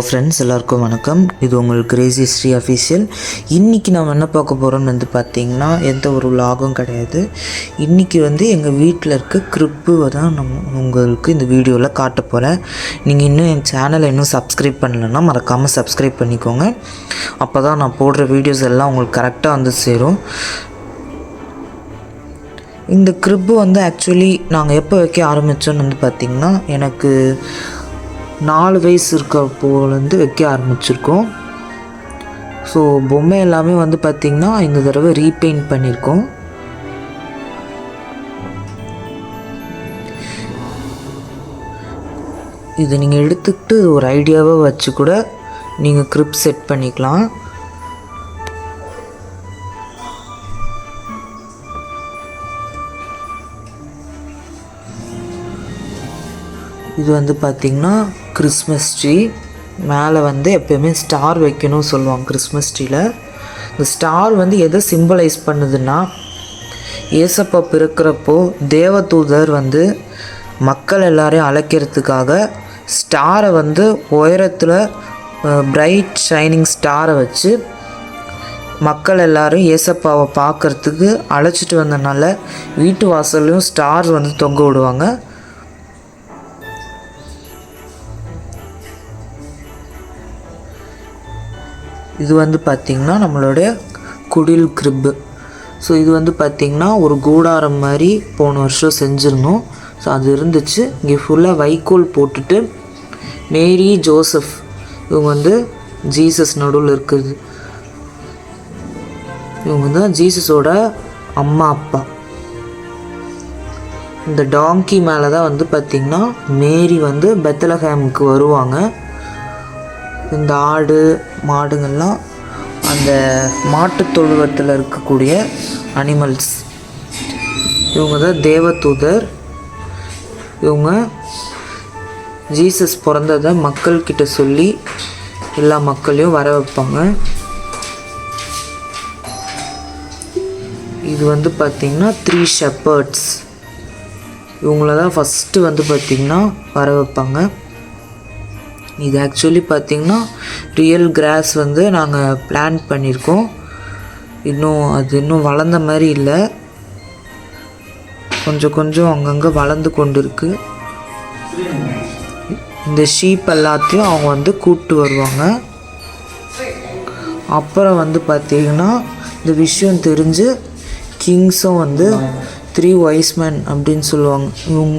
Friends, எல்லாருக்கும் வணக்கம். இது உங்கள் கிரேசி ஸ்ரீ அஃபீஷியல். இன்றைக்கி நம்ம என்ன பார்க்க போகிறோம்னு பார்த்திங்கன்னா, எந்த ஒரு விலாகும் கிடையாது. இன்றைக்கி எங்கள் வீட்டில் இருக்க கிரிப்புவை தான் உங்களுக்கு இந்த வீடியோவில் காட்ட போகிறேன். நீங்கள் இன்னும் என் சேனலை இன்னும் சப்ஸ்கிரைப் பண்ணலைன்னா மறக்காமல் சப்ஸ்கிரைப் பண்ணிக்கோங்க. அப்போ தான் நான் போடுற வீடியோஸ் எல்லாம் உங்களுக்கு கரெக்டாக சேரும். இந்த கிரிப்பு ஆக்சுவலி நாங்கள் எப்போ வைக்க ஆரம்பித்தோன்னு பார்த்திங்கன்னா, எனக்கு 4 வயசு இருக்கப்போலேருந்து வைக்க ஆரம்பிச்சிருக்கோம். ஸோ பொம்மை எல்லாமே பார்த்திங்கன்னா இந்த தடவை ரீபெயிண்ட் பண்ணியிருக்கோம். இதை நீங்கள் எடுத்துக்கிட்டு ஒரு ஐடியாவை வச்சு கூட நீங்கள் கிரிப் செட் பண்ணிக்கலாம். இது பார்த்திங்கன்னா கிறிஸ்மஸ் ட்ரீ. மேலே எப்போயுமே ஸ்டார் வைக்கணும்னு சொல்லுவாங்க கிறிஸ்மஸ் ட்ரீயில். இந்த ஸ்டார் எதை சிம்பலைஸ் பண்ணுதுன்னா, ஏசப்பா பிறக்கிறப்போ தேவதூதர் மக்கள் எல்லாரையும் அழைக்கிறதுக்காக ஸ்டாரை உயரத்தில் பிரைட் ஷைனிங் ஸ்டாரை வச்சு மக்கள் எல்லோரும் ஏசப்பாவை பார்க்குறதுக்கு அழைச்சிட்டு வந்தனால வீட்டு வாசல்லையும் ஸ்டார் தொங்க விடுவாங்க. இது பார்த்திங்கன்னா நம்மளுடைய குடில் கிரிப்பு. ஸோ இது பார்த்திங்கன்னா ஒரு கூடாரம் மாதிரி போன வருஷம் செஞ்சுருந்தோம். ஸோ அது இருந்துச்சு. இங்கே ஃபுல்லாக வைக்கோல் போட்டுட்டு மேரி ஜோசப் இவங்க ஜீசஸ் நடுவில் இருக்குது. இவங்க தான் ஜீசஸோட அம்மா அப்பா. இந்த டாங்கி மேலே தான் பார்த்திங்கன்னா மேரி பெத்லஹேமுக்கு வருவாங்க. இந்த ஆடு மாடுங்கள்லாம் அந்த மாட்டு தொழுவத்தில் இருக்கக்கூடிய அனிமல்ஸ். இவங்க தான் தேவதூதர். இவங்க ஜீசஸ் பிறந்ததை மக்கள்கிட்ட சொல்லி எல்லா மக்களையும் வர வைப்பாங்க. இது பார்த்திங்கன்னா 3 ஷெப்பர்ட்ஸ். இவங்கள தான் ஃபஸ்ட்டு பார்த்திங்கன்னா வர வைப்பாங்க. இது ஆக்சுவலி பார்த்திங்கன்னா ரியல் கிராஸ் நாங்கள் பிளான் பண்ணியிருக்கோம். இன்னும் வளர்ந்த மாதிரி இல்லை, கொஞ்சம் அங்கங்கே வளர்ந்து கொண்டு இருக்குது. இந்த ஷீப் எல்லாத்தையும் அவங்க கூப்பிட்டு வருவாங்க. அப்புறம் பார்த்திங்கன்னா இந்த விஷயம் தெரிஞ்சு கிங்ஸும் 3 வைஸ் மேன் அப்படின்னு சொல்லுவாங்க.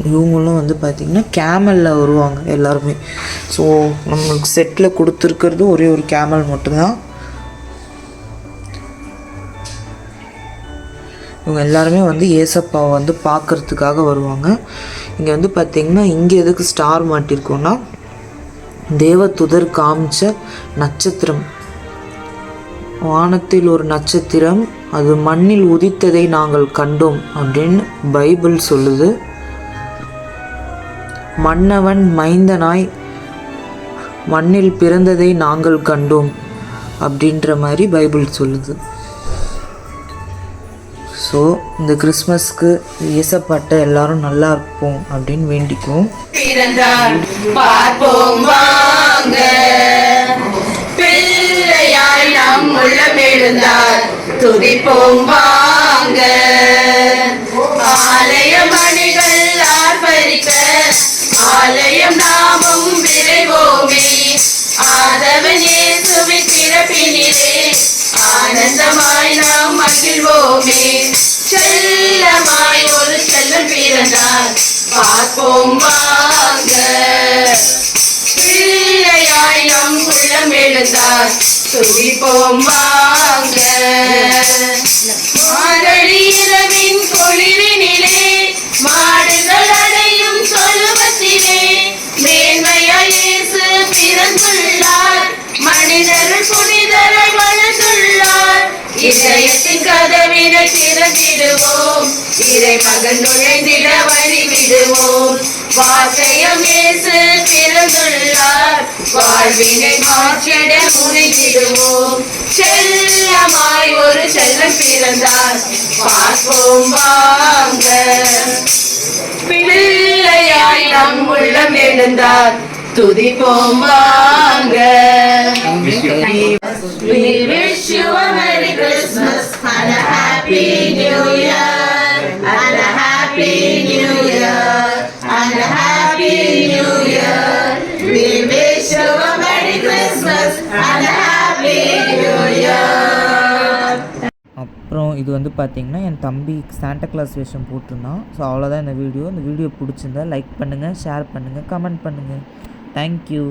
இவங்களும் பார்த்திங்கன்னா கேமலில் வருவாங்க எல்லாருமே. ஸோ நம்மளுக்கு செட்டில் கொடுத்துருக்கிறது ஒரே ஒரு கேமல் மட்டும்தான். இவங்க எல்லாருமே ஏசப்பாவை பார்க்குறதுக்காக வருவாங்க. இங்கே பார்த்திங்கன்னா இங்கே எதுக்கு ஸ்டார் மாட்டிருக்கோன்னா, தேவதூதர் காமிச்ச நட்சத்திரம். வானத்தில் ஒரு நட்சத்திரம், அது மண்ணில் உதித்ததை நாங்கள் கண்டோம் அப்படின்னு பைபிள் சொல்லுது. மன்னவன் மைந்தனாய் மண்ணில் பிறந்ததை நாங்கள் கண்டோம் அப்படின்ற மாதிரி பைபிள் சொல்லுது. ஸோ இந்த கிறிஸ்மஸ்க்கு ஏசப்பாட்ட எல்லாரும் நல்லா இருப்போம் அப்படின்னு வேண்டிக்குவோம். துதிப்போம் வாங்க, ஆலய மணிகள் ஆர்ப்பரிக்க, ஆலயம் நாமும் விரைவோமே. ஆதவன் இயேசுவின் பிறப்பினிலே ஆனந்தமாய் நாம் மகிழ்வோமே. செல்லமாய் ஒரு செல்லம் பிறந்தார், பார்ப்போம் வாங்க. பிள்ளையாய் நம் உள்ளம் எழுந்தார், துதிப்போம் வாங்க. மாரடி இரவின் குளிரினிலே மாடுகள் அடையும் தொழுவத்திலே மேன்மையாய் இயேசு பிறந்துள்ளார், மனிதர்கள் புனிதராய் வளர்ந்துள்ளார். இதயத்தின் கதவினை திறந்திடுவோம், இறை மகன் நுழைந்திட வழி விடுவோம். வார்த்தையம் இயேசு பிறந்துள்ளார், வாழ்வினை மாற்றிட முனைந்திடுவோம். செல்லமாய் ஒரு செல்லம் பிறந்தார், பார்ப்போம் வாங்க. பிள்ளையாய் நம் உள்ளம் எழுந்தார், துதிப்போம் வாங்க. We wish you a Merry Christmas and a Happy New Year and a Happy New Year and a Happy New Year. We wish you a Merry Christmas and a Happy New Year. அப்புறம் இது வந்து பார்த்திங்கன்னா என் தம்பி Santa Claus வேஷம் போட்டிருந்தான். So அவ்வளோதான் இந்த video பிடிச்சிருந்தா லைக் பண்ணுங்கள், ஷேர் பண்ணுங்கள், கமெண்ட் பண்ணுங்கள். தேங்க்யூ.